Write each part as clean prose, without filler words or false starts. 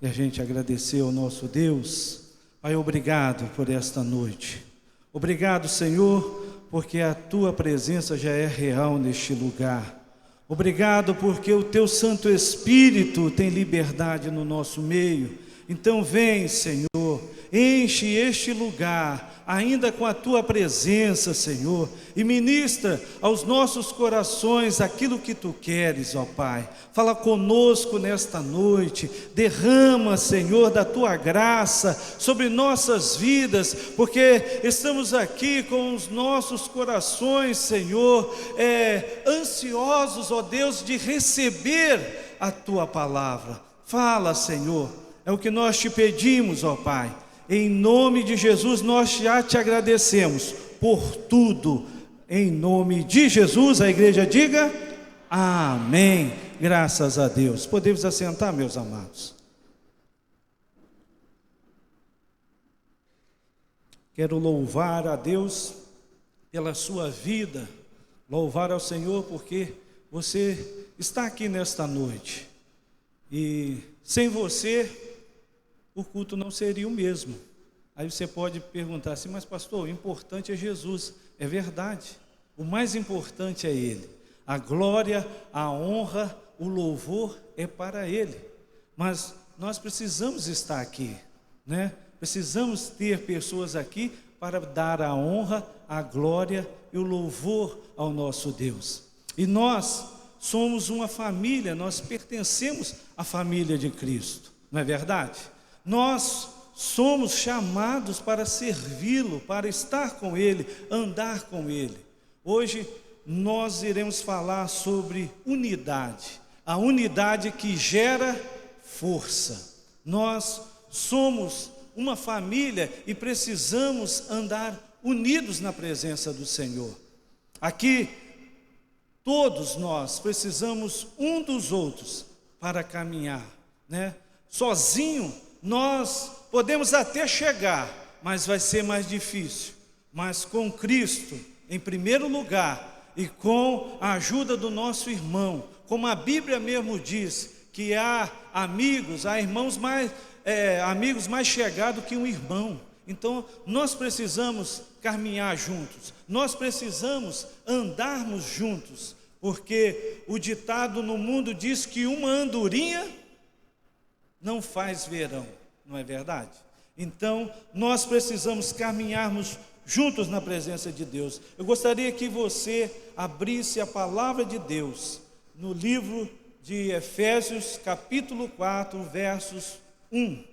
e a gente agradecer ao nosso Deus. Pai, obrigado por esta noite. Obrigado, Senhor, porque a Tua presença já é real neste lugar. Obrigado porque o Teu Santo Espírito tem liberdade no nosso meio. Então vem, Senhor, enche este lugar ainda com a Tua presença, Senhor, e ministra aos nossos corações aquilo que Tu queres, ó Pai. Fala conosco nesta noite, derrama, Senhor, da Tua graça sobre nossas vidas, porque estamos aqui com os nossos corações, Senhor, ansiosos, ó Deus, de receber a Tua palavra. Fala, Senhor, é o que nós te pedimos, ó Pai. Em nome de Jesus, nós já te agradecemos por tudo. Em nome de Jesus, a igreja diga amém. Graças a Deus. Podemos assentar, meus amados. Quero louvar a Deus pela sua vida, louvar ao Senhor porque você está aqui nesta noite. E sem você, o culto não seria o mesmo. Aí você pode perguntar assim, mas pastor, o importante é Jesus. É verdade, o mais importante é Ele. A glória, a honra, o louvor é para Ele. Mas nós precisamos estar aqui, né? Precisamos ter pessoas aqui para dar a honra, a glória e o louvor ao nosso Deus. E nós somos uma família, nós pertencemos à família de Cristo, não é verdade? Nós somos chamados para servi-lo, para estar com Ele, andar com Ele. Hoje nós iremos falar sobre unidade, a unidade que gera força. Nós somos uma família e precisamos andar unidos na presença do Senhor. Aqui, todos nós precisamos um dos outros para caminhar, né? Sozinho, nós podemos até chegar, mas vai ser mais difícil. Mas com Cristo, em primeiro lugar, e com a ajuda do nosso irmão, como a Bíblia mesmo diz, que há amigos, há irmãos amigos mais chegados que um irmão. Então, nós precisamos caminhar juntos, nós precisamos andarmos juntos, porque o ditado no mundo diz que uma andorinha não faz verão, não é verdade? Então, nós precisamos caminharmos juntos na presença de Deus. Eu gostaria que você abrisse a palavra de Deus no livro de Efésios, capítulo 4, versos 1.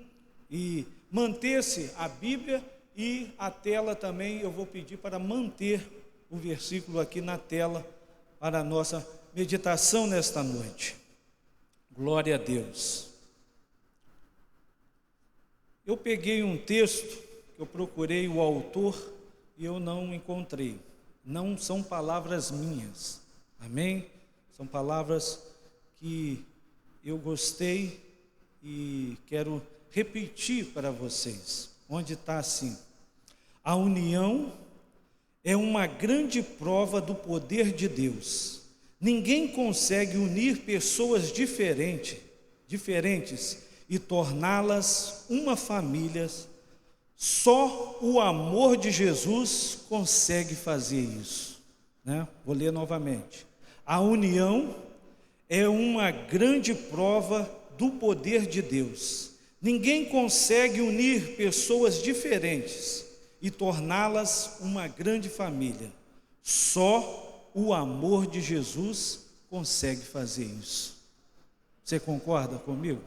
E manter-se a Bíblia e a tela também, eu vou pedir para manter o versículo aqui na tela para a nossa meditação nesta noite. Glória a Deus. Eu peguei um texto, eu procurei o autor e eu não encontrei. Não são palavras minhas, amém? São palavras que eu gostei e quero repetir para vocês. Onde está assim: a união é uma grande prova do poder de Deus. Ninguém consegue unir pessoas diferentes e torná-las uma família. Só o amor de Jesus consegue fazer isso, né? Vou ler novamente. A união é uma grande prova do poder de Deus. Ninguém consegue unir pessoas diferentes e torná-las uma grande família. Só o amor de Jesus consegue fazer isso. Você concorda comigo?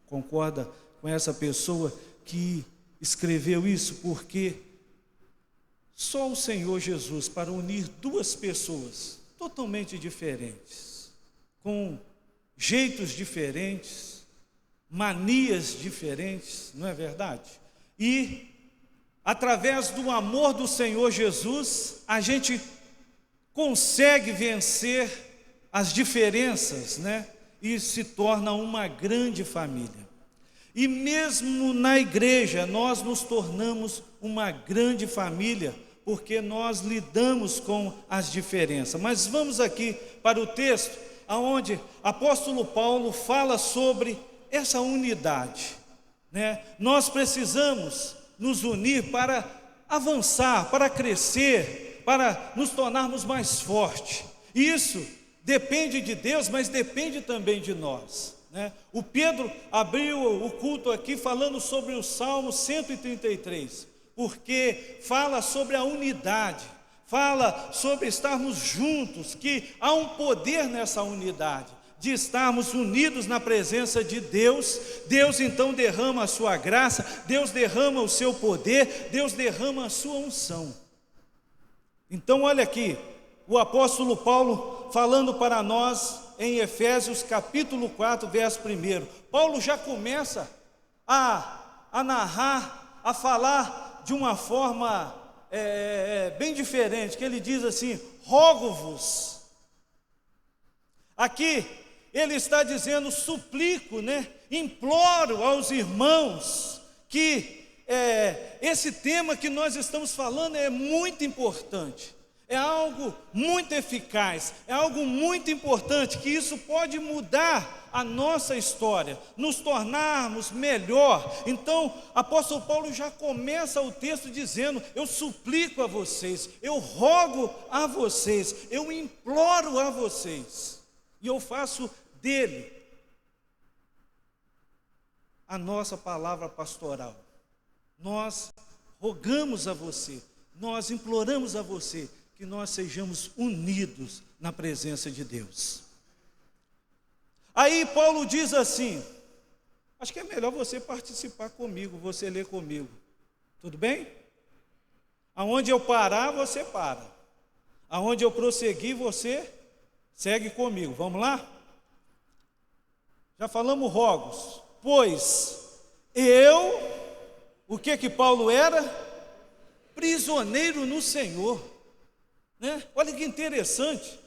Concorda com essa pessoa que escreveu isso? Porque só o Senhor Jesus, para unir duas pessoas totalmente diferentes, com jeitos diferentes, manias diferentes, não é verdade? E através do amor do Senhor Jesus, a gente consegue vencer as diferenças, né? E se torna uma grande família. E mesmo na igreja, nós nos tornamos uma grande família, porque nós lidamos com as diferenças. Mas vamos aqui para o texto, onde apóstolo Paulo fala sobre essa unidade, né? Nós precisamos nos unir para avançar, para crescer, para nos tornarmos mais fortes. Isso depende de Deus, mas depende também de nós, né? O Pedro abriu o culto aqui falando sobre o Salmo 133, porque fala sobre a unidade, fala sobre estarmos juntos, que há um poder nessa unidade, de estarmos unidos na presença de Deus. Deus então derrama a sua graça, Deus derrama o seu poder, Deus derrama a sua unção. Então olha aqui, o apóstolo Paulo falando para nós em Efésios capítulo 4, verso 1. Paulo já começa a narrar, a falar de uma forma bem diferente, que ele diz assim: rogo-vos. Aqui ele está dizendo, suplico, né? Imploro aos irmãos que esse tema que nós estamos falando é muito importante, é algo muito eficaz, é algo muito importante, que isso pode mudar a nossa história, nos tornarmos melhor. Então, apóstolo Paulo já começa o texto dizendo: eu suplico a vocês, eu rogo a vocês, eu imploro a vocês, e eu faço dele a nossa palavra pastoral. Nós rogamos a você, nós imploramos a você, que nós sejamos unidos na presença de Deus. Aí Paulo diz assim, acho que é melhor você participar comigo, você ler comigo, tudo bem? Aonde eu parar, você para. Aonde eu prosseguir, você segue comigo. Vamos lá? Já falamos rogos. Pois o que Paulo era? Prisioneiro no Senhor, né? Olha que interessante.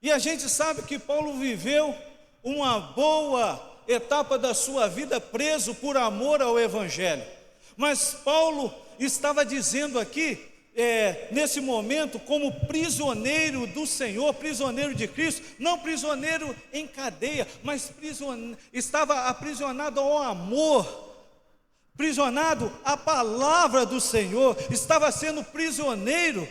E a gente sabe que Paulo viveu uma boa etapa da sua vida preso por amor ao Evangelho. Mas Paulo estava dizendo aqui, nesse momento, como prisioneiro do Senhor, prisioneiro de Cristo, não prisioneiro em cadeia, mas estava aprisionado ao amor, prisionado à palavra do Senhor, estava sendo prisioneiro,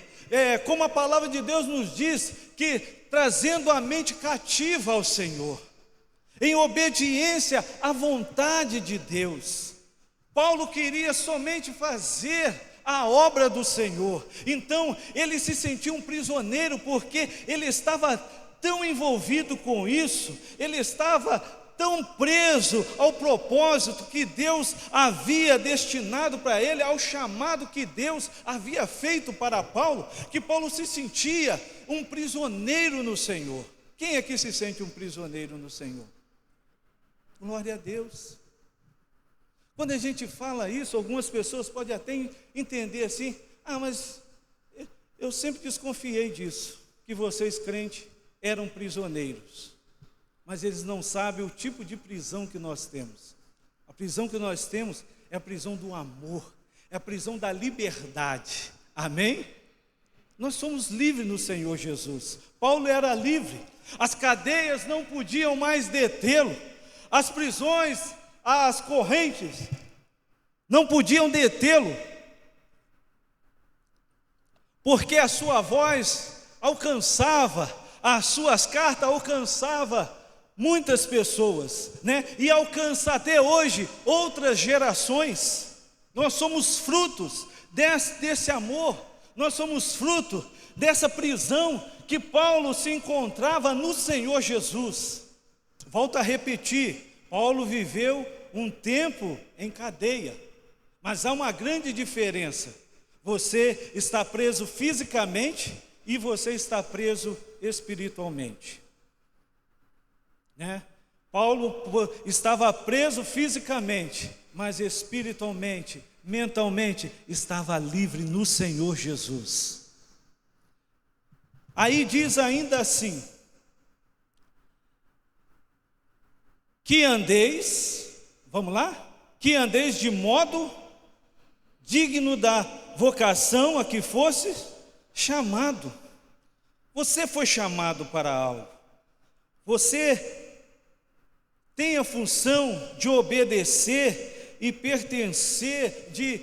como a palavra de Deus nos diz, que trazendo a mente cativa ao Senhor, em obediência à vontade de Deus. Paulo queria somente fazer a obra do Senhor. Então ele se sentia um prisioneiro, porque ele estava tão envolvido com isso, ele estava tão preso ao propósito que Deus havia destinado para ele, ao chamado que Deus havia feito para Paulo, que Paulo se sentia um prisioneiro no Senhor. Quem aqui se sente um prisioneiro no Senhor? Glória a Deus. Quando a gente fala isso, algumas pessoas podem até entender assim: mas eu sempre desconfiei disso, que vocês crentes eram prisioneiros. Mas eles não sabem o tipo de prisão que nós temos. A prisão que nós temos é a prisão do amor, é a prisão da liberdade. Amém? Nós somos livres no Senhor Jesus. Paulo era livre, as cadeias não podiam mais detê-lo, as prisões, as correntes não podiam detê-lo, porque a sua voz alcançava, as suas cartas alcançavam muitas pessoas, né? E alcança até hoje outras gerações. Nós somos frutos desse amor, nós somos fruto dessa prisão que Paulo se encontrava no Senhor Jesus. Volto a repetir, Paulo viveu um tempo em cadeia, mas há uma grande diferença: você está preso fisicamente e você está preso espiritualmente, né? Paulo estava preso fisicamente, mas espiritualmente, mentalmente, estava livre no Senhor Jesus. Aí diz ainda assim: que andeis, vamos lá? Que andeis de modo digno da vocação a que fosse chamado. Você foi chamado para algo. Você tem a função de obedecer e pertencer, de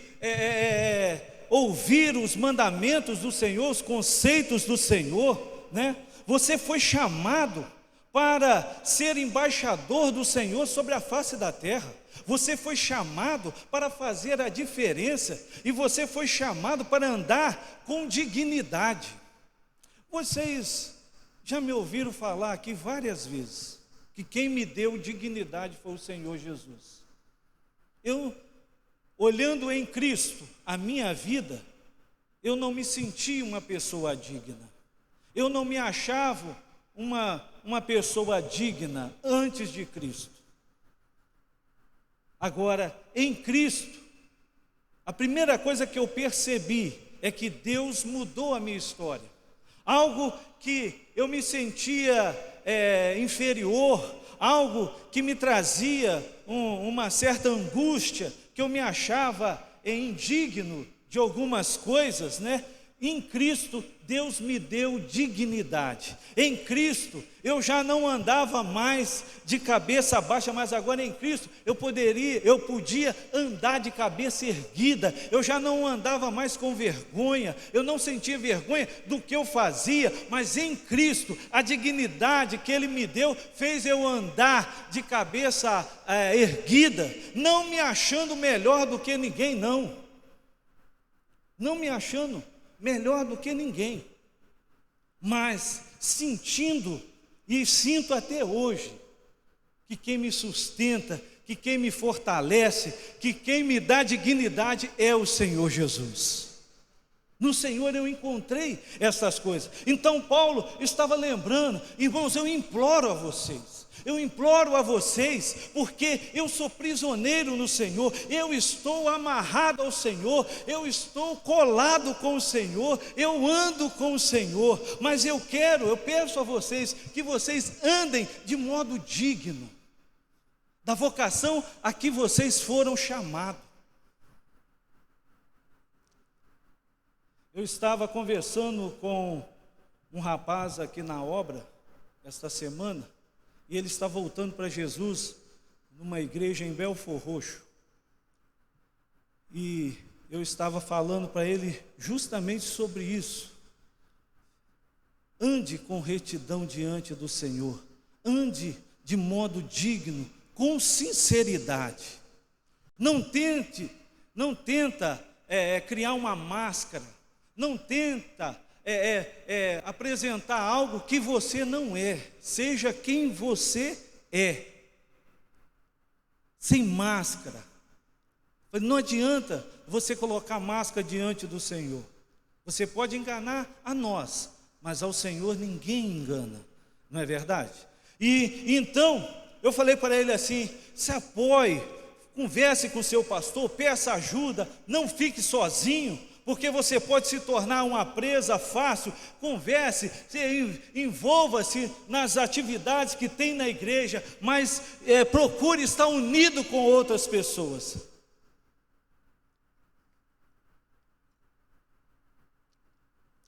ouvir os mandamentos do Senhor, os conceitos do Senhor, né? Você foi chamado para ser embaixador do Senhor sobre a face da terra. Você foi chamado para fazer a diferença, e você foi chamado para andar com dignidade. Vocês já me ouviram falar aqui várias vezes que quem me deu dignidade foi o Senhor Jesus. Eu, olhando em Cristo a minha vida, eu não me sentia uma pessoa digna. Eu não me achava uma pessoa digna antes de Cristo. Agora, em Cristo, a primeira coisa que eu percebi é que Deus mudou a minha história. Algo que eu me sentia inferior, algo que me trazia uma certa angústia, que eu me achava indigno de algumas coisas, né? Em Cristo, Deus me deu dignidade. Em Cristo, eu já não andava mais de cabeça baixa, mas agora em Cristo eu podia andar de cabeça erguida. Eu já não andava mais com vergonha, eu não sentia vergonha do que eu fazia, mas em Cristo, a dignidade que Ele me deu fez eu andar de cabeça erguida, não me achando melhor do que ninguém, não me achando melhor do que ninguém, mas sentindo, e sinto até hoje, que quem me sustenta, que quem me fortalece, que quem me dá dignidade é o Senhor Jesus. No Senhor eu encontrei essas coisas. Então Paulo estava lembrando, irmãos, eu imploro a vocês, porque eu sou prisioneiro no Senhor, eu estou amarrado ao Senhor, eu estou colado com o Senhor, eu ando com o Senhor, mas eu peço a vocês que vocês andem de modo digno da vocação a que vocês foram chamados. Eu estava conversando com um rapaz aqui na obra esta semana, e ele está voltando para Jesus numa igreja em Belfor Roxo. E eu estava falando para ele justamente sobre isso. Ande com retidão diante do Senhor. Ande de modo digno, com sinceridade. Não tenta criar uma máscara. Não tenta apresentar algo que você não é. Seja quem você é, sem máscara. Não adianta você colocar máscara diante do Senhor. Você pode enganar a nós, mas ao Senhor ninguém engana, não é verdade? E então eu falei para ele assim: se apoie, converse com o seu pastor, peça ajuda, não fique sozinho, porque você pode se tornar uma presa fácil. Converse, envolva-se nas atividades que tem na igreja, mas procure estar unido com outras pessoas.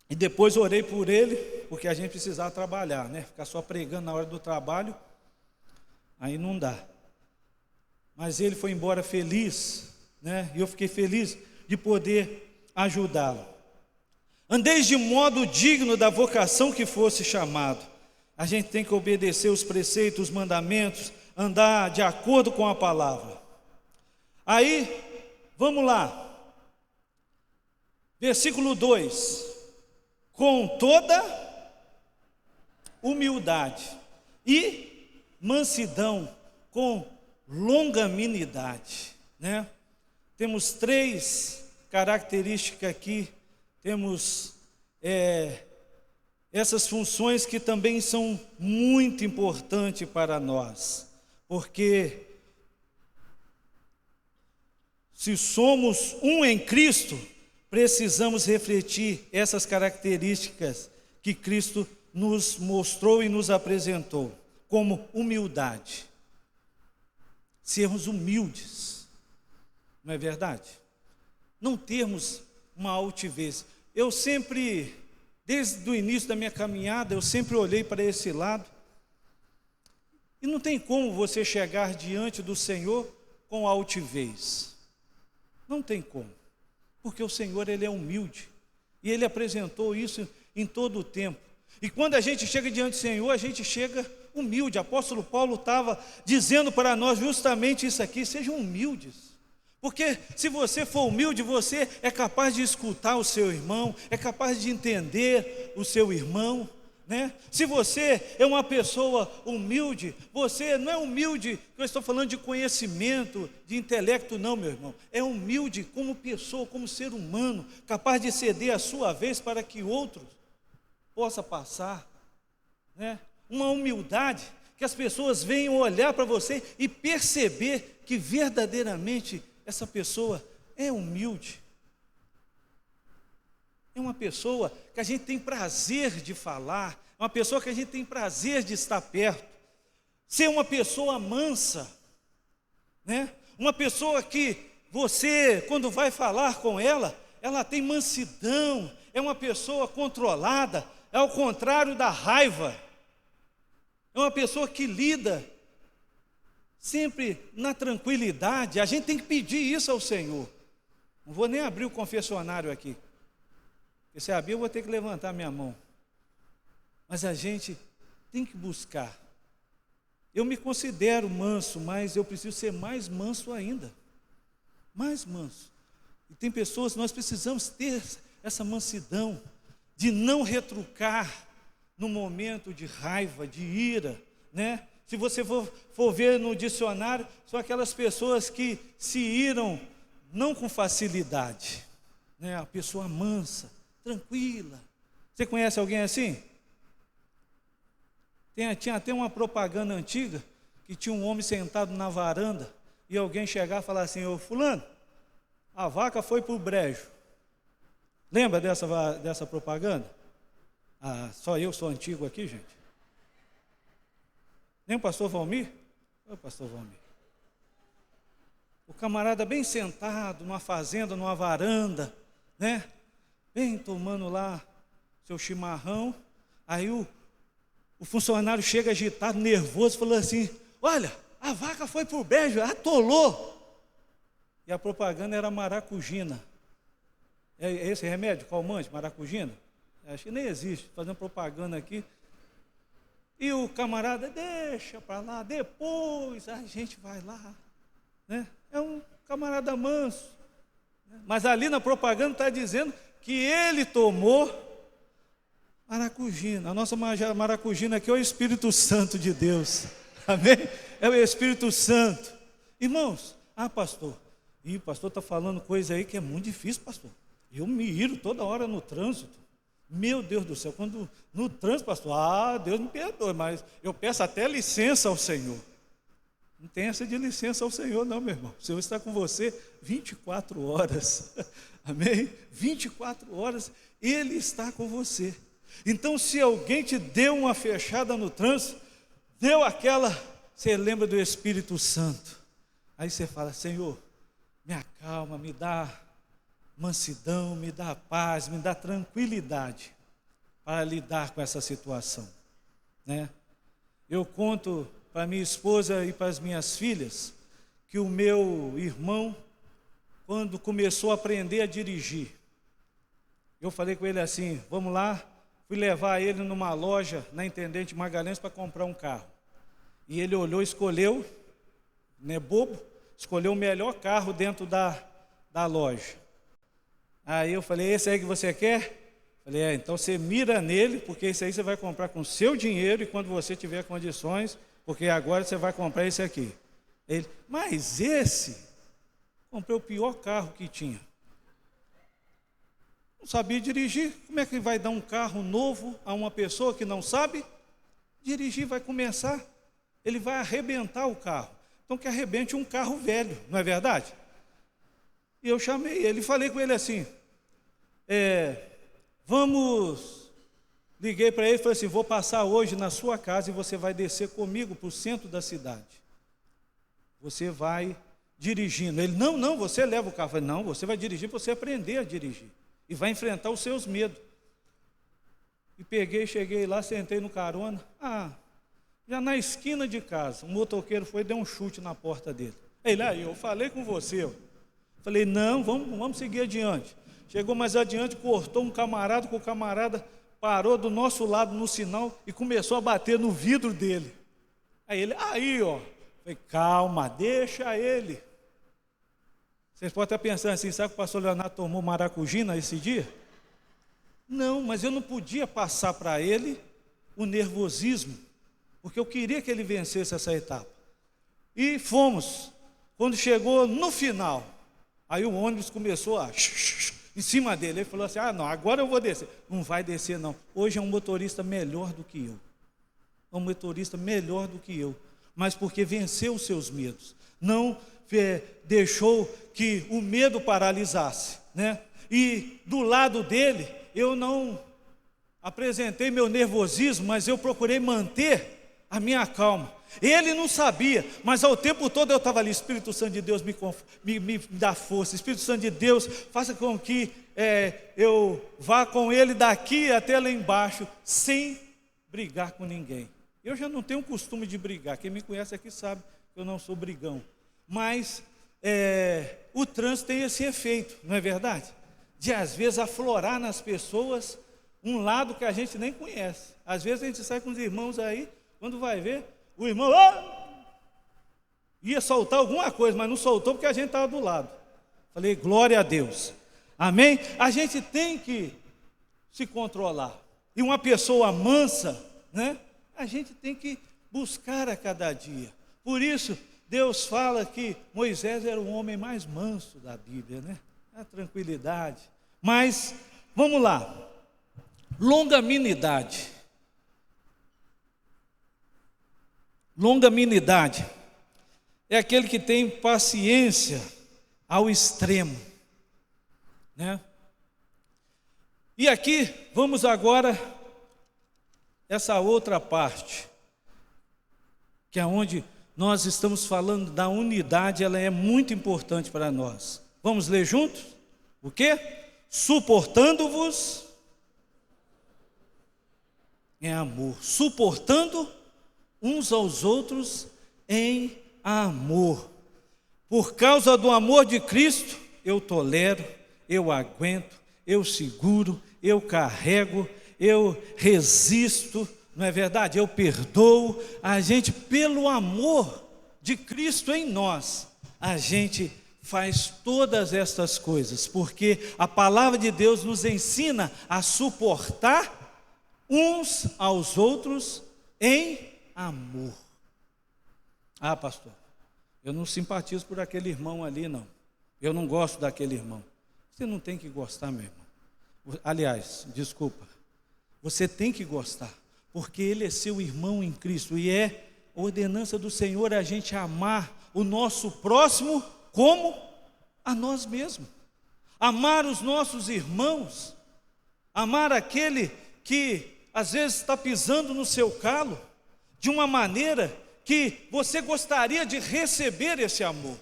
E depois orei por ele, porque a gente precisava trabalhar, né? Ficar só pregando na hora do trabalho, aí não dá. Mas ele foi embora feliz, né? E eu fiquei feliz de poder ajudá-lo. Andeis de modo digno da vocação que fosse chamado. A gente tem que obedecer os preceitos, os mandamentos, andar de acordo com a palavra. Aí, vamos lá. Versículo 2. Com toda humildade e mansidão, com longanimidade, né? Temos 3 características aqui, temos essas funções que também são muito importantes para nós, porque se somos um em Cristo, precisamos refletir essas características que Cristo nos mostrou e nos apresentou, como humildade, sermos humildes, não é verdade? Não termos uma altivez. Eu sempre, desde o início da minha caminhada, eu sempre olhei para esse lado E não tem como você chegar diante do Senhor com altivez. Não tem como. Porque o Senhor, Ele é humilde. E Ele apresentou isso em todo o tempo. E quando a gente chega diante do Senhor, a gente chega humilde. O apóstolo Paulo estava dizendo para nós justamente isso aqui: sejam humildes. Porque se você for humilde, você é capaz de escutar o seu irmão, é capaz de entender o seu irmão, né? Se você é uma pessoa humilde, você não é humilde, eu estou falando de conhecimento, de intelecto, não, meu irmão. É humilde como pessoa, como ser humano, capaz de ceder a sua vez para que outros possa passar, né? Uma humildade que as pessoas venham olhar para você e perceber que verdadeiramente essa pessoa é humilde. É uma pessoa que a gente tem prazer de falar, é uma pessoa que a gente tem prazer de estar perto. Ser uma pessoa mansa, né? Uma pessoa que você, quando vai falar com ela, ela tem mansidão, é uma pessoa controlada, é ao contrário da raiva. É uma pessoa que lida sempre na tranquilidade. A gente tem que pedir isso ao Senhor. Não vou nem abrir o confessionário aqui, porque se abrir eu vou ter que levantar minha mão. Mas a gente tem que buscar. Eu me considero manso, mas eu preciso ser mais manso ainda. Mais manso. E tem pessoas, nós precisamos ter essa mansidão de não retrucar no momento de raiva, de ira, né? Se você for ver no dicionário, são aquelas pessoas que se iram não com facilidade, né? A pessoa mansa, tranquila. Você conhece alguém assim? Tinha até uma propaganda antiga que tinha um homem sentado na varanda e alguém chegar e falar assim: ô fulano, a vaca foi para o brejo. Lembra dessa propaganda? Ah, só eu sou antigo aqui, gente. Nem o pastor Valmir? Oi, pastor Valmir. O camarada bem sentado numa fazenda, numa varanda, né? Bem tomando lá seu chimarrão. Aí o funcionário chega agitado, nervoso, falou assim: olha, a vaca foi pro brejo, atolou. E a propaganda era maracujina. É esse remédio, calmante, maracujina? Acho que nem existe, fazendo propaganda aqui. E o camarada, deixa para lá, depois a gente vai lá, né? É um camarada manso, né? Mas ali na propaganda está dizendo que ele tomou maracujina. A nossa maracujina aqui é o Espírito Santo de Deus, amém? É o Espírito Santo. Irmãos, pastor, o pastor está falando coisa aí que é muito difícil, pastor. Eu me iro toda hora no trânsito. Meu Deus do céu, quando no trânsito, pastor, Deus me perdoe, mas eu peço até licença ao Senhor. Não tem essa de licença ao Senhor não, meu irmão. O Senhor está com você 24 horas, amém? 24 horas, Ele está com você. Então, se alguém te deu uma fechada no trânsito, deu aquela, você lembra do Espírito Santo. Aí você fala: Senhor, me acalma, me dá mansidão, me dá paz, me dá tranquilidade para lidar com essa situação, né? Eu conto para minha esposa e para as minhas filhas que o meu irmão, quando começou a aprender a dirigir, eu falei com ele assim: vamos lá, fui levar ele numa loja na Intendente Magalhães para comprar um carro. E ele olhou, escolheu, não é bobo, escolheu o melhor carro dentro da loja. Aí eu falei: esse aí que você quer? Falei: então você mira nele, porque esse aí você vai comprar com seu dinheiro e quando você tiver condições, porque agora você vai comprar esse aqui. Ele: mas esse, comprei o pior carro que tinha. Não sabia dirigir. Como é que vai dar um carro novo a uma pessoa que não sabe dirigir? Vai começar, ele vai arrebentar o carro. Então que arrebente um carro velho, não é verdade? E eu chamei ele, falei com ele assim: liguei para ele e falei assim: vou passar hoje na sua casa e você vai descer comigo para o centro da cidade. Você vai dirigindo. Ele: não, você leva o carro. Eu falei: não, você vai dirigir para você aprender a dirigir. E vai enfrentar os seus medos. E cheguei lá, sentei no carona. Já na esquina de casa, um motoqueiro foi e deu um chute na porta dele. Aí, eu falei com você. Falei, não, vamos seguir adiante. Chegou mais adiante, cortou um camarada, que o camarada parou do nosso lado no sinal e começou a bater no vidro dele. Falei, calma, deixa ele. Vocês podem estar pensando assim, sabe que o pastor Leonardo tomou maracujina esse dia? Não, mas eu não podia passar para ele o nervosismo, porque eu queria que ele vencesse essa etapa. E fomos. Quando chegou no final, aí o ônibus começou em cima dele. Ele falou assim, não, agora eu vou descer. Não vai descer não. Hoje é um motorista melhor do que eu. É um motorista melhor do que eu. Mas porque venceu os seus medos. Não deixou que o medo paralisasse, né? E do lado dele, eu não apresentei meu nervosismo, mas eu procurei manter a minha calma. Ele não sabia, mas ao tempo todo eu estava ali. Espírito Santo de Deus me dá força. Espírito Santo de Deus, faça com que eu vá com ele daqui até lá embaixo, sem brigar com ninguém. Eu já não tenho costume de brigar. Quem me conhece aqui sabe que eu não sou brigão. Mas o trânsito tem esse efeito, não é verdade? De às vezes aflorar nas pessoas um lado que a gente nem conhece. Às vezes a gente sai com os irmãos aí, quando vai ver, o irmão ia soltar alguma coisa, mas não soltou porque a gente estava do lado. Falei, glória a Deus. Amém? A gente tem que se controlar. E uma pessoa mansa, né? A gente tem que buscar a cada dia. Por isso, Deus fala que Moisés era o homem mais manso da Bíblia, né? A tranquilidade. Mas, vamos lá. Longanimidade. Longanimidade é aquele que tem paciência ao extremo, né? E aqui, vamos agora, essa outra parte, que é onde nós estamos falando da unidade, ela é muito importante para nós. Vamos ler juntos? O quê? Suportando-vos em amor. Suportando uns aos outros em amor. Por causa do amor de Cristo, eu tolero, eu aguento, eu seguro, eu carrego, eu resisto, não é verdade? Eu perdoo. A gente, pelo amor de Cristo em nós, a gente faz todas estas coisas, porque a palavra de Deus nos ensina a suportar uns aos outros em amor. Pastor, eu não simpatizo por aquele irmão ali, não. Eu não gosto daquele irmão. Você não tem que gostar, meu irmão. Aliás, desculpa, você tem que gostar, porque ele é seu irmão em Cristo, e é ordenança do Senhor a gente amar o nosso próximo como a nós mesmos. Amar os nossos irmãos, amar aquele que às vezes está pisando no seu calo, de uma maneira que você gostaria de receber esse amor.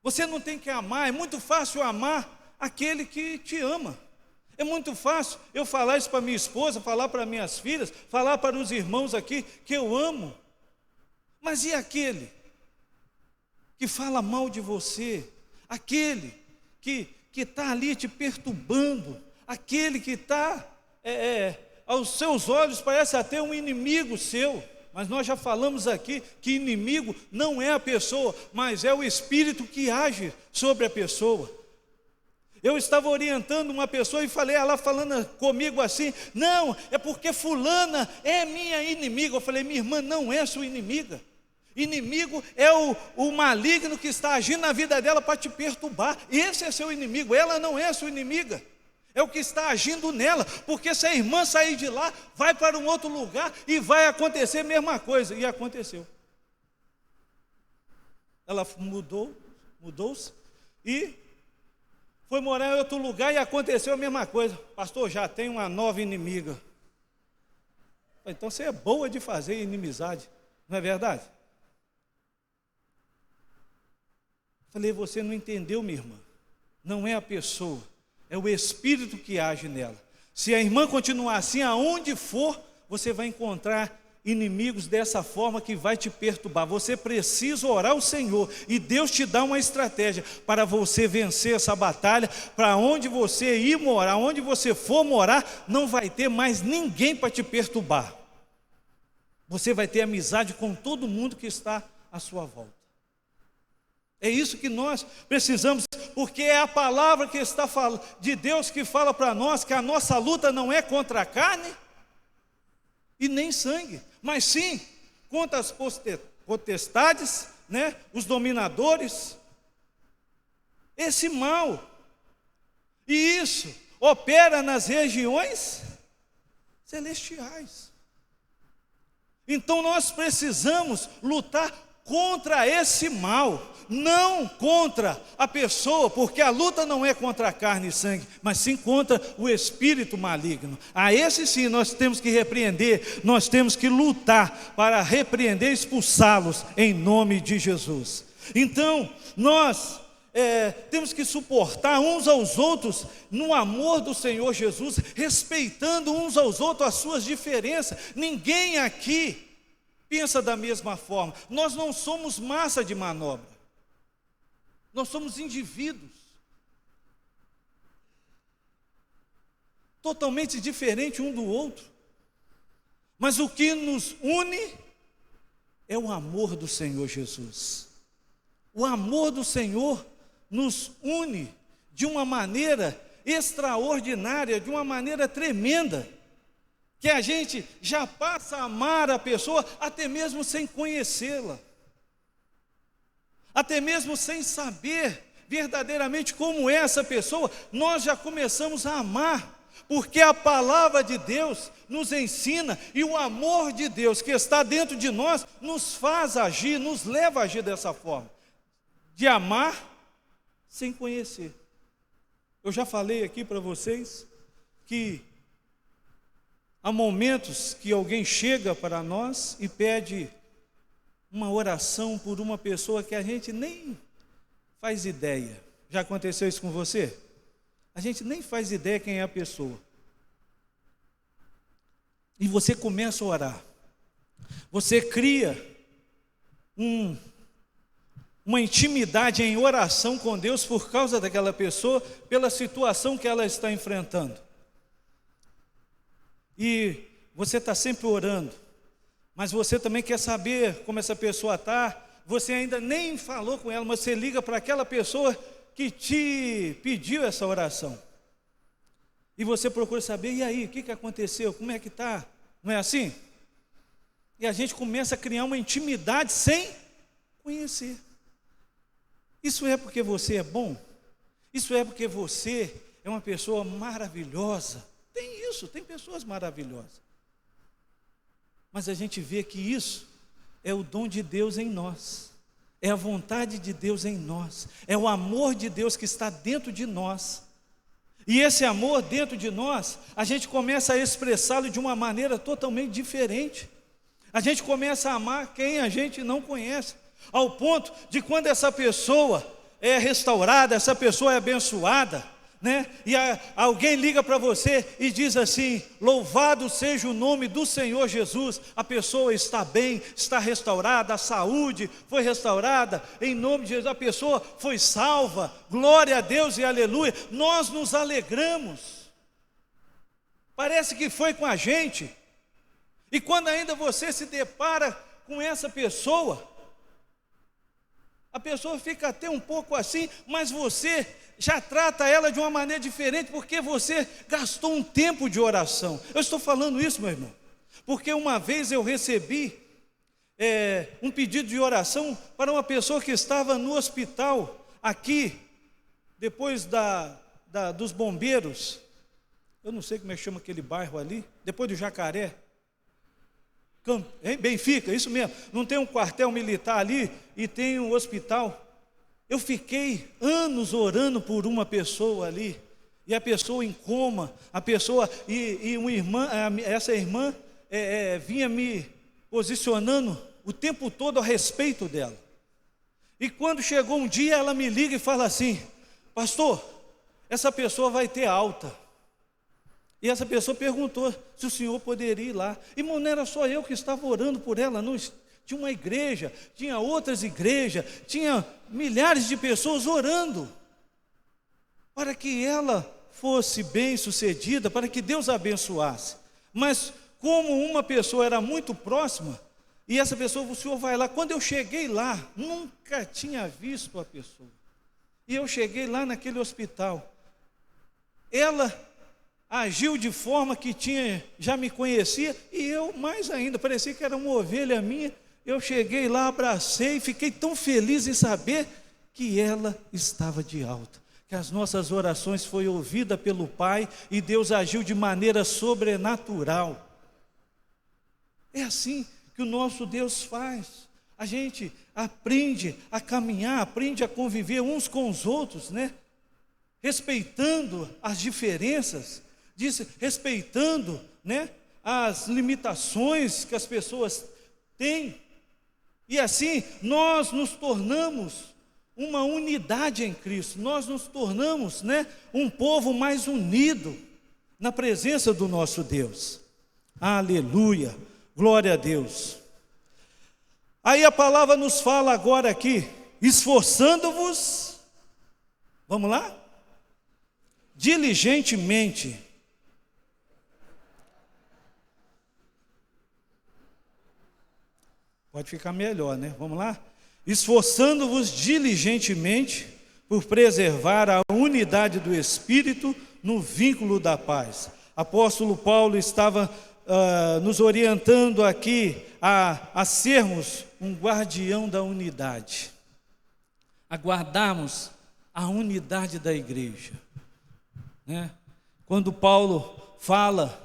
Você não tem que amar, é muito fácil amar aquele que te ama. É muito fácil eu falar isso para minha esposa, falar para minhas filhas, falar para os irmãos aqui que eu amo. Mas e aquele que fala mal de você? Aquele que está ali te perturbando? Aquele que está, aos seus olhos, parece até um inimigo seu. Mas nós já falamos aqui que inimigo não é a pessoa, mas é o espírito que age sobre a pessoa. Eu estava orientando uma pessoa e falei, ela falando comigo assim, não, é porque fulana é minha inimiga. Eu falei, minha irmã não é sua inimiga. Inimigo é o maligno que está agindo na vida dela para te perturbar. Esse é seu inimigo, ela não é sua inimiga. É o que está agindo nela, porque se a irmã sair de lá, vai para um outro lugar e vai acontecer a mesma coisa. E aconteceu. Ela mudou-se e foi morar em outro lugar e aconteceu a mesma coisa. Pastor, já tem uma nova inimiga. Então você é boa de fazer inimizade, não é verdade? Falei, você não entendeu, minha irmã. Não é a pessoa, é o espírito que age nela. Se a irmã continuar assim, aonde for, você vai encontrar inimigos dessa forma que vai te perturbar. Você precisa orar ao Senhor e Deus te dá uma estratégia para você vencer essa batalha. Para onde você ir morar, onde você for morar, não vai ter mais ninguém para te perturbar. Você vai ter amizade com todo mundo que está à sua volta. É isso que nós precisamos, porque é a palavra que está de Deus que fala para nós que a nossa luta não é contra a carne e nem sangue, mas sim contra as potestades, né, os dominadores, esse mal. E isso opera nas regiões celestiais. Então nós precisamos lutar contra esse mal, não contra a pessoa, porque a luta não é contra a carne e sangue, mas sim contra o espírito maligno. A esse sim nós temos que repreender, nós temos que lutar para repreender e expulsá-los em nome de Jesus. Então nós temos que suportar uns aos outros no amor do Senhor Jesus, respeitando uns aos outros as suas diferenças. Ninguém aqui pensa da mesma forma. Nós não somos massa de manobra, nós somos indivíduos totalmente diferentes um do outro, mas o que nos une é o amor do Senhor Jesus. O amor do Senhor nos une de uma maneira extraordinária, de uma maneira tremenda, que a gente já passa a amar a pessoa até mesmo sem conhecê-la, até mesmo sem saber verdadeiramente como é essa pessoa, nós já começamos a amar, porque a palavra de Deus nos ensina, e o amor de Deus que está dentro de nós nos faz agir, nos leva a agir dessa forma, de amar sem conhecer. Eu já falei aqui para vocês que há momentos que alguém chega para nós e pede uma oração por uma pessoa que a gente nem faz ideia. Já aconteceu isso com você? A gente nem faz ideia quem é a pessoa. E você começa a orar. Você cria uma intimidade em oração com Deus por causa daquela pessoa, pela situação que ela está enfrentando. E você está sempre orando, mas você também quer saber como essa pessoa está. Você ainda nem falou com ela, mas você liga para aquela pessoa que te pediu essa oração. E você procura saber, e aí, o que aconteceu? Como é que está? Não é assim? E a gente começa a criar uma intimidade sem conhecer. Isso é porque você é bom? Isso é porque você é uma pessoa maravilhosa? Tem isso, tem pessoas maravilhosas. Mas a gente vê que isso é o dom de Deus em nós, é a vontade de Deus em nós, é o amor de Deus que está dentro de nós. E esse amor dentro de nós, a gente começa a expressá-lo de uma maneira totalmente diferente. A gente começa a amar quem a gente não conhece, ao ponto de quando essa pessoa é restaurada, essa pessoa é abençoada, né? E alguém liga para você e diz assim: louvado seja o nome do Senhor Jesus. A pessoa está bem, está restaurada, a saúde foi restaurada, em nome de Jesus, a pessoa foi salva, glória a Deus e aleluia. Nós nos alegramos, parece que foi com a gente. E quando ainda você se depara com essa pessoa, a pessoa fica até um pouco assim, mas você já trata ela de uma maneira diferente, porque você gastou um tempo de oração. Eu estou falando isso, meu irmão, porque uma vez eu recebi um pedido de oração para uma pessoa que estava no hospital, aqui, depois dos bombeiros, eu não sei como é que chama aquele bairro ali, depois do Jacaré, Benfica, isso mesmo, não tem um quartel militar ali e tem um hospital. Eu fiquei anos orando por uma pessoa ali, e a pessoa em coma, a pessoa, e uma irmã, essa irmã vinha me posicionando o tempo todo a respeito dela. E quando chegou um dia, ela me liga e fala assim: pastor, essa pessoa vai ter alta. E essa pessoa perguntou se o senhor poderia ir lá. Irmão, não era só eu que estava orando por ela, não. Tinha uma igreja, tinha outras igrejas, tinha milhares de pessoas orando para que ela fosse bem-sucedida, para que Deus a abençoasse. Mas como uma pessoa era muito próxima, e essa pessoa, o senhor vai lá. Quando eu cheguei lá, nunca tinha visto a pessoa. E eu cheguei lá naquele hospital. Ela agiu de forma que já me conhecia, e eu mais ainda, parecia que era uma ovelha minha. Eu cheguei lá, abracei, fiquei tão feliz em saber que ela estava de alta, que as nossas orações foram ouvidas pelo Pai, e Deus agiu de maneira sobrenatural. É assim que o nosso Deus faz. A gente aprende a caminhar, aprende a conviver uns com os outros, né? Respeitando as diferenças, respeitando, né, as limitações que as pessoas têm. E assim nós nos tornamos uma unidade em Cristo. Nós nos tornamos, né, um povo mais unido na presença do nosso Deus. Aleluia, glória a Deus. Aí a palavra nos fala agora aqui, esforçando-vos, vamos lá? Diligentemente. Pode ficar melhor, né? Vamos lá? Esforçando-vos diligentemente por preservar a unidade do Espírito no vínculo da paz. Apóstolo Paulo estava nos orientando aqui a sermos um guardião da unidade, a guardarmos a unidade da igreja, né? Quando Paulo fala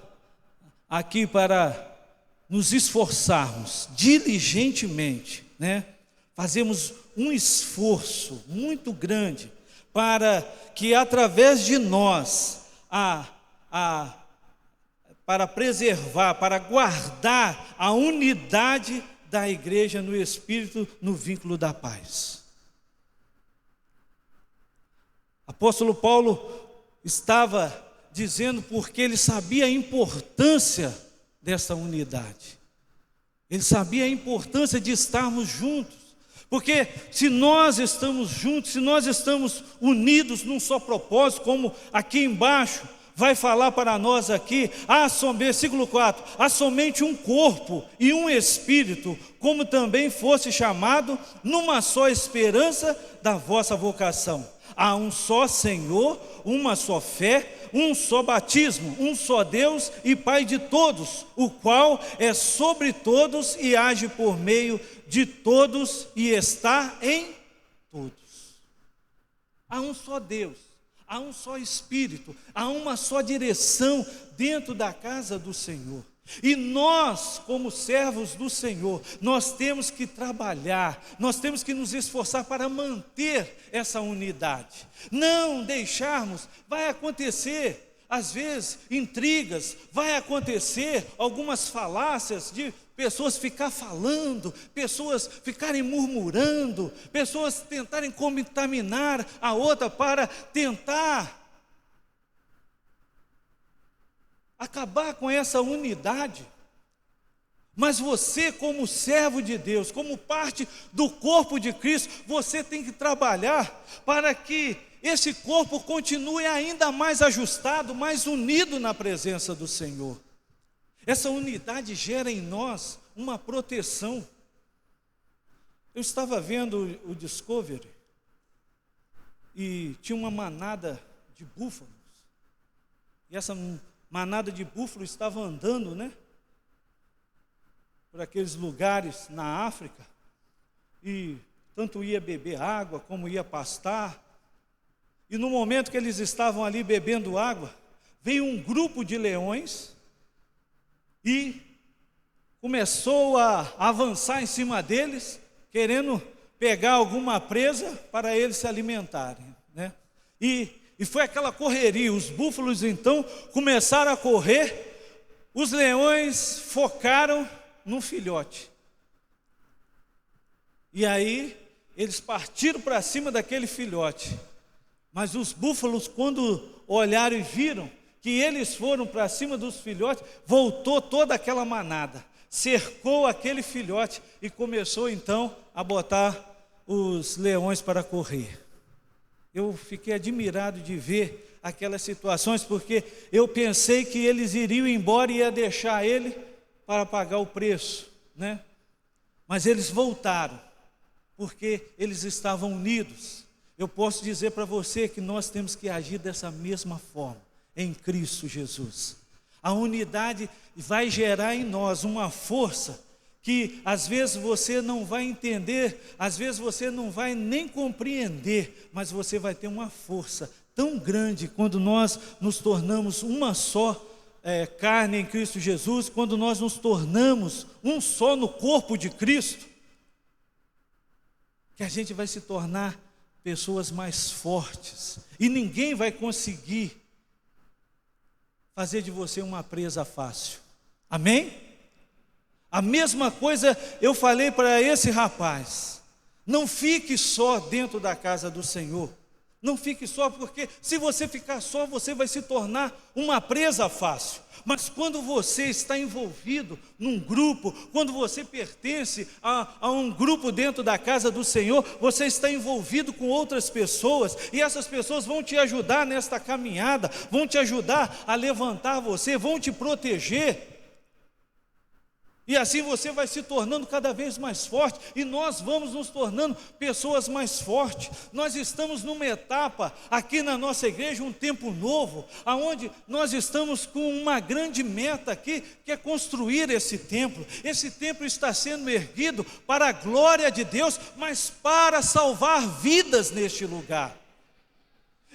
aqui para nos esforçarmos diligentemente, né? Fazemos um esforço muito grande para que através de nós, para preservar, para guardar a unidade da igreja no Espírito, no vínculo da paz. Apóstolo Paulo estava dizendo porque ele sabia a importância dessa unidade. Ele sabia a importância de estarmos juntos. Porque se nós estamos juntos, se nós estamos unidos num só propósito, como aqui embaixo vai falar para nós aqui, versículo 4, há somente um corpo e um espírito, como também fosse chamado numa só esperança da vossa vocação. Há um só Senhor, uma só fé, um só batismo, um só Deus e Pai de todos, o qual é sobre todos e age por meio de todos e está em todos. Há um só Deus, há um só Espírito, há uma só direção dentro da casa do Senhor. E nós, como servos do Senhor, nós temos que trabalhar, nós temos que nos esforçar para manter essa unidade. Não deixarmos, vai acontecer, às vezes, intrigas, vai acontecer algumas falácias de pessoas ficar falando, pessoas ficarem murmurando, pessoas tentarem contaminar a outra para tentar acabar com essa unidade. Mas você, como servo de Deus, como parte do corpo de Cristo, você tem que trabalhar para que esse corpo continue ainda mais ajustado, mais unido na presença do Senhor. Essa unidade gera em nós uma proteção. Eu estava vendo o Discovery e tinha uma manada de búfalos. E essa manada de búfalos estava andando, né, por aqueles lugares na África, e tanto ia beber água como ia pastar. E no momento que eles estavam ali bebendo água, veio um grupo de leões e começou a avançar em cima deles, querendo pegar alguma presa para eles se alimentarem, né? E foi aquela correria. Os búfalos então começaram a correr, os leões focaram num filhote. E aí eles partiram para cima daquele filhote. Mas os búfalos, quando olharam e viram que eles foram para cima dos filhotes, voltou toda aquela manada, cercou aquele filhote e começou então a botar os leões para correr. Eu fiquei admirado de ver aquelas situações, porque eu pensei que eles iriam embora e ia deixar ele para pagar o preço, né? Mas eles voltaram, porque eles estavam unidos. Eu posso dizer para você que nós temos que agir dessa mesma forma, em Cristo Jesus. A unidade vai gerar em nós uma força que às vezes você não vai entender, às vezes você não vai nem compreender, mas você vai ter uma força tão grande quando nós nos tornamos uma só carne em Cristo Jesus, quando nós nos tornamos um só no corpo de Cristo, que a gente vai se tornar pessoas mais fortes, e ninguém vai conseguir fazer de você uma presa fácil. Amém? A mesma coisa eu falei para esse rapaz: não fique só dentro da casa do Senhor, não fique só, porque se você ficar só, você vai se tornar uma presa fácil. Mas quando você está envolvido num grupo, quando você pertence a um grupo dentro da casa do Senhor, você está envolvido com outras pessoas, e essas pessoas vão te ajudar nesta caminhada, vão te ajudar a levantar você, vão te proteger. E assim você vai se tornando cada vez mais forte, e nós vamos nos tornando pessoas mais fortes. Nós estamos numa etapa aqui na nossa igreja, um tempo novo, aonde nós estamos com uma grande meta aqui, que é construir esse templo. Esse templo está sendo erguido para a glória de Deus, mas para salvar vidas neste lugar.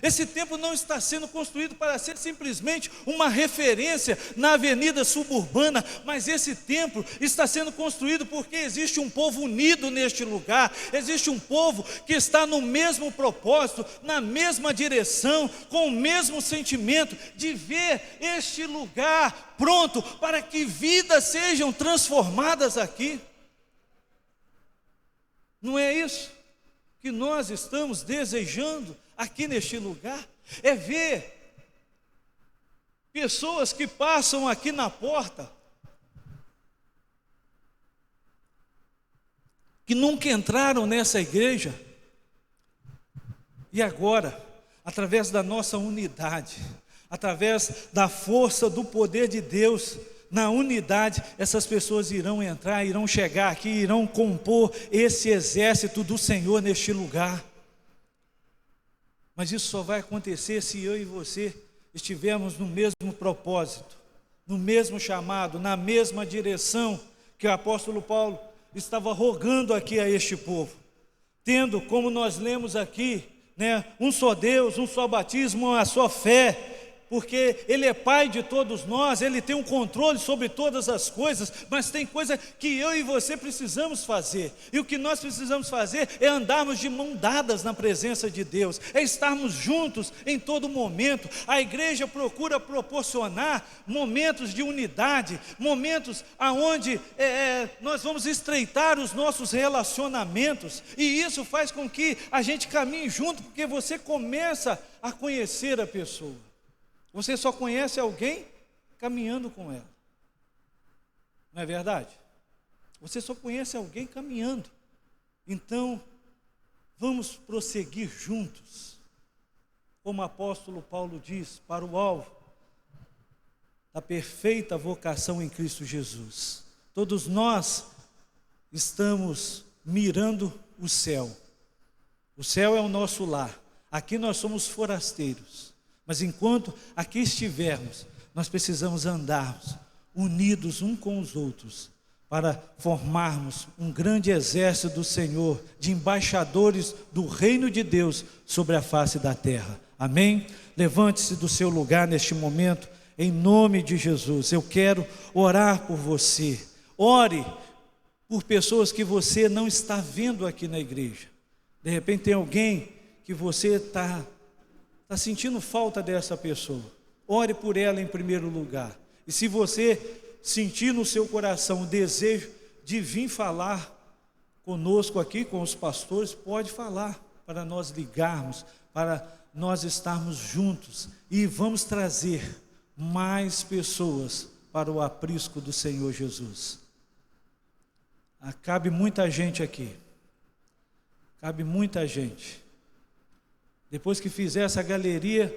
Esse templo não está sendo construído para ser simplesmente uma referência na avenida suburbana, mas esse templo está sendo construído porque existe um povo unido neste lugar, existe um povo que está no mesmo propósito, na mesma direção, com o mesmo sentimento de ver este lugar pronto para que vidas sejam transformadas aqui. Não é isso que nós estamos desejando aqui neste lugar? É ver pessoas que passam aqui na porta, que nunca entraram nessa igreja, e agora, através da nossa unidade, através da força do poder de Deus, na unidade, essas pessoas irão entrar, irão chegar aqui, irão compor esse exército do Senhor neste lugar. Mas isso só vai acontecer se eu e você estivermos no mesmo propósito, no mesmo chamado, na mesma direção que o apóstolo Paulo estava rogando aqui a este povo, tendo, como nós lemos aqui, um só Deus, um só batismo, uma só fé, porque Ele é Pai de todos nós, Ele tem um controle sobre todas as coisas, mas tem coisa que eu e você precisamos fazer, e o que nós precisamos fazer é andarmos de mão dadas na presença de Deus, é estarmos juntos em todo momento. A igreja procura proporcionar momentos de unidade, momentos aonde nós vamos estreitar os nossos relacionamentos, e isso faz com que a gente caminhe junto, porque você começa a conhecer a pessoa. Você só conhece alguém caminhando com ela, não é verdade? Você só conhece alguém caminhando. Então, vamos prosseguir juntos, como o apóstolo Paulo diz, para o alvo da perfeita vocação em Cristo Jesus. Todos nós estamos mirando o céu. O céu é o nosso lar. Aqui nós somos forasteiros. Mas enquanto aqui estivermos, nós precisamos andarmos unidos uns com os outros, para formarmos um grande exército do Senhor, de embaixadores do reino de Deus sobre a face da terra. Amém? Levante-se do seu lugar neste momento, em nome de Jesus. Eu quero orar por você. Ore por pessoas que você não está vendo aqui na igreja. De repente tem alguém que você está sentindo falta dessa pessoa. Ore por ela em primeiro lugar. E se você sentir no seu coração o desejo de vir falar conosco aqui, com os pastores, pode falar, para nós ligarmos, para nós estarmos juntos, e vamos trazer mais pessoas para o aprisco do Senhor Jesus. Cabe muita gente aqui. Cabe muita gente. Depois que fizer essa galeria,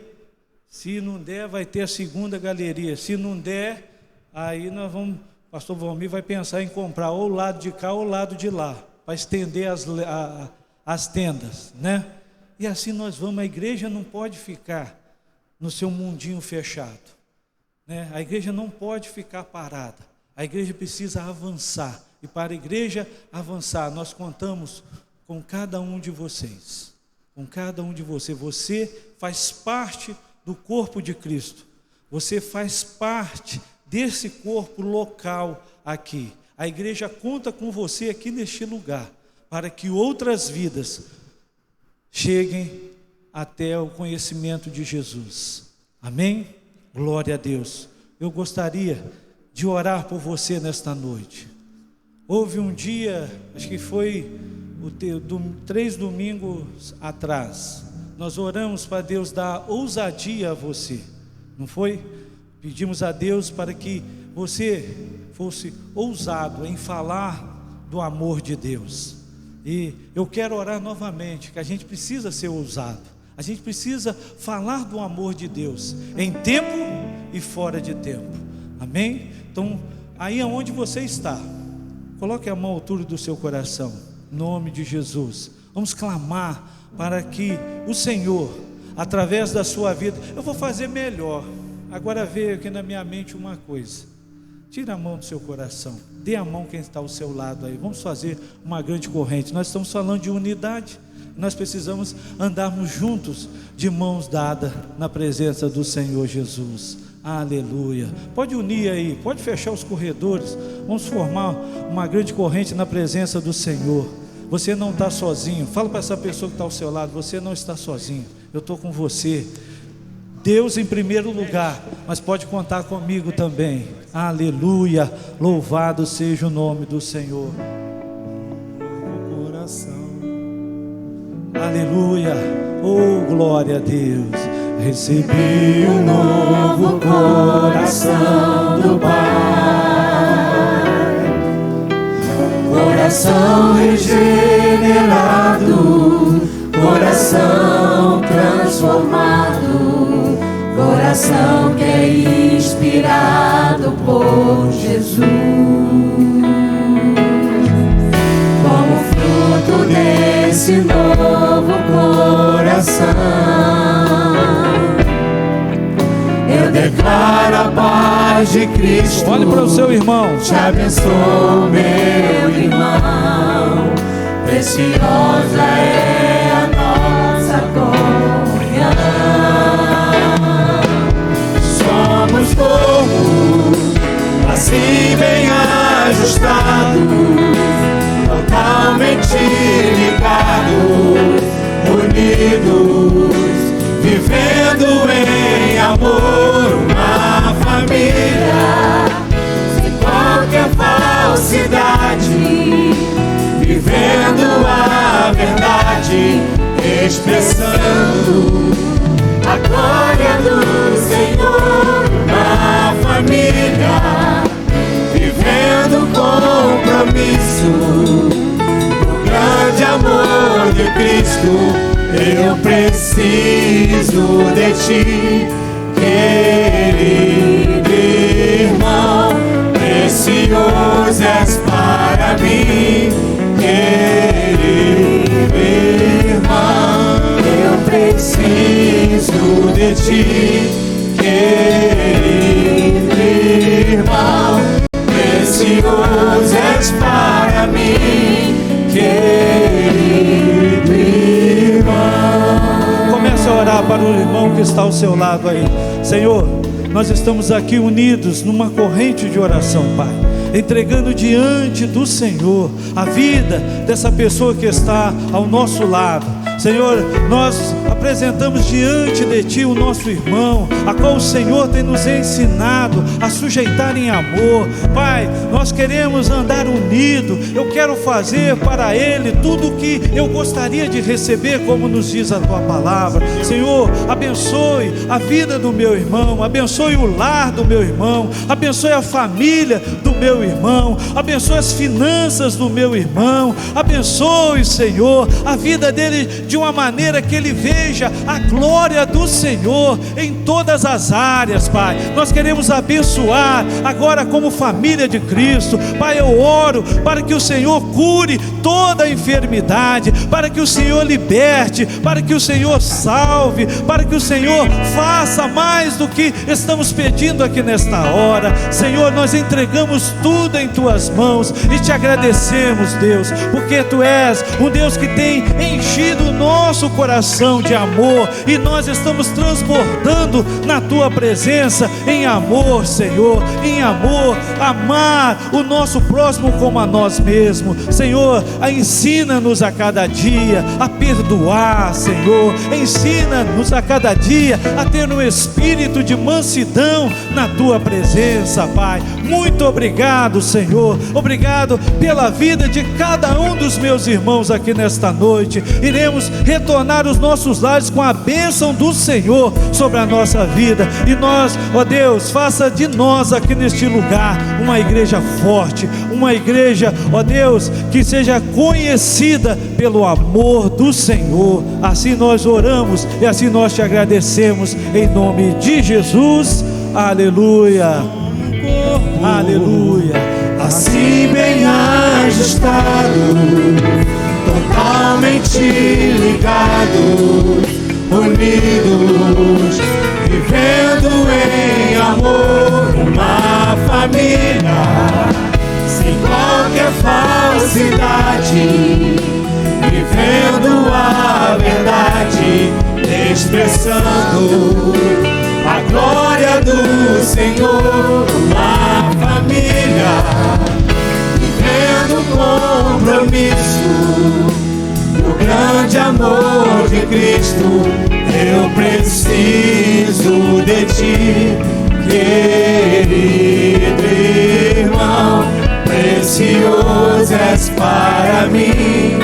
se não der, vai ter a segunda galeria. Se não der, aí nós vamos, pastor Valmir vai pensar em comprar ou o lado de cá ou o lado de lá, para estender as tendas, né? E assim nós vamos. A igreja não pode ficar no seu mundinho fechado, né? A igreja não pode ficar parada. A igreja precisa avançar. E para a igreja avançar, nós contamos com cada um de vocês. Com cada um de vocês. Você faz parte do corpo de Cristo. Você faz parte desse corpo local aqui. A igreja conta com você aqui neste lugar, para que outras vidas cheguem até o conhecimento de Jesus. Amém? Glória a Deus. Eu gostaria de orar por você nesta noite. Houve um dia, acho que foi 3 domingos atrás, nós oramos para Deus dar ousadia a você, não foi? Pedimos a Deus para que você fosse ousado em falar do amor de Deus. E eu quero orar novamente, que a gente precisa ser ousado. A gente precisa falar do amor de Deus, em tempo e fora de tempo. Amém? Então, aí aonde você está, coloque a mão à altura do seu coração, em nome de Jesus. Vamos clamar para que o Senhor, através da sua vida, eu vou fazer melhor. Agora veio aqui na minha mente uma coisa. Tira a mão do seu coração, dê a mão quem está ao seu lado aí. Vamos fazer uma grande corrente. Nós estamos falando de unidade. Nós precisamos andarmos juntos, de mãos dadas, na presença do Senhor Jesus. Aleluia. Pode unir aí, pode fechar os corredores. Vamos formar uma grande corrente na presença do Senhor. Você não está sozinho. Fala para essa pessoa que está ao seu lado: você não está sozinho, eu estou com você. Deus em primeiro lugar, mas pode contar comigo também. Aleluia, louvado seja o nome do Senhor. Aleluia, oh glória a Deus. Recebi um novo coração do Pai, coração regenerado, coração transformado, coração que é inspirado por Jesus. Como fruto desse novo coração, eu declaro a paz de Cristo. Olhe para o seu irmão. Te abençoo, meu irmão. Preciosa é a nossa comunhão. Somos povo, assim bem ajustado, totalmente ligados, unidos, vivendo em amor, uma família, sem qualquer falsidade, vivendo a verdade, expressando a glória do Senhor, uma família, vivendo compromisso, o grande amor de Cristo. Eu preciso de ti, querido irmão, precioso és para mim, querido irmão. Eu preciso de ti, querido irmão, precioso és para mim, querido irmão. Comece a orar para o irmão que está ao seu lado aí. Senhor, nós estamos aqui unidos numa corrente de oração, Pai, entregando diante do Senhor a vida dessa pessoa que está ao nosso lado. Senhor, nós apresentamos diante de Ti o nosso irmão, a qual o Senhor tem nos ensinado a sujeitar em amor. Pai, nós queremos andar unido. Eu quero fazer para ele tudo o que eu gostaria de receber, como nos diz a Tua palavra. Senhor, abençoe a vida do meu irmão, abençoe o lar do meu irmão, abençoe a família do meu irmão, abençoe as finanças do meu irmão, abençoe, Senhor, a vida dele de uma maneira que ele veja a glória do Senhor em todas as áreas. Pai, nós queremos abençoar agora como família de Cristo. Pai, eu oro para que o Senhor cure toda a enfermidade, para que o Senhor liberte, para que o Senhor salve, para que o Senhor faça mais do que estamos pedindo aqui nesta hora. Senhor, nós entregamos tudo em Tuas mãos e Te agradecemos, Deus, porque Tu és um Deus que tem enchido o nosso coração de amor, e nós estamos transbordando na Tua presença em amor, Senhor, em amor, amar o nosso próximo como a nós mesmos. Senhor, ensina-nos a cada dia a perdoar, Senhor, ensina-nos a cada dia a ter um espírito de mansidão na Tua presença, Pai. Muito obrigado, Senhor, obrigado pela vida de cada um dos meus irmãos aqui nesta noite. Iremos retornar os nossos lares com a bênção do Senhor sobre a nossa vida, e nós, ó Deus, faça de nós aqui neste lugar uma igreja forte, uma igreja, ó Deus, que seja conhecida pelo amor do Senhor. Assim nós oramos e assim nós Te agradecemos, em nome de Jesus. Aleluia, aleluia. Assim bem ajustado, totalmente ligados, unidos, vivendo em amor, uma família, sem qualquer falsidade, vivendo a verdade, expressando a glória do Senhor, uma família, vivendo o compromisso do grande amor de Cristo. Eu preciso de Ti, querido irmão, precioso és para mim,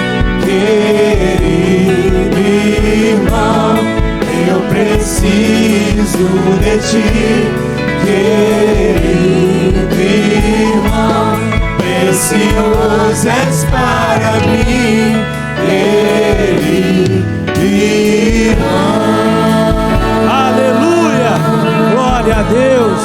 querido irmão, eu preciso de Ti, querido irmão, precioso és para mim, querido irmão. Aleluia, glória a Deus.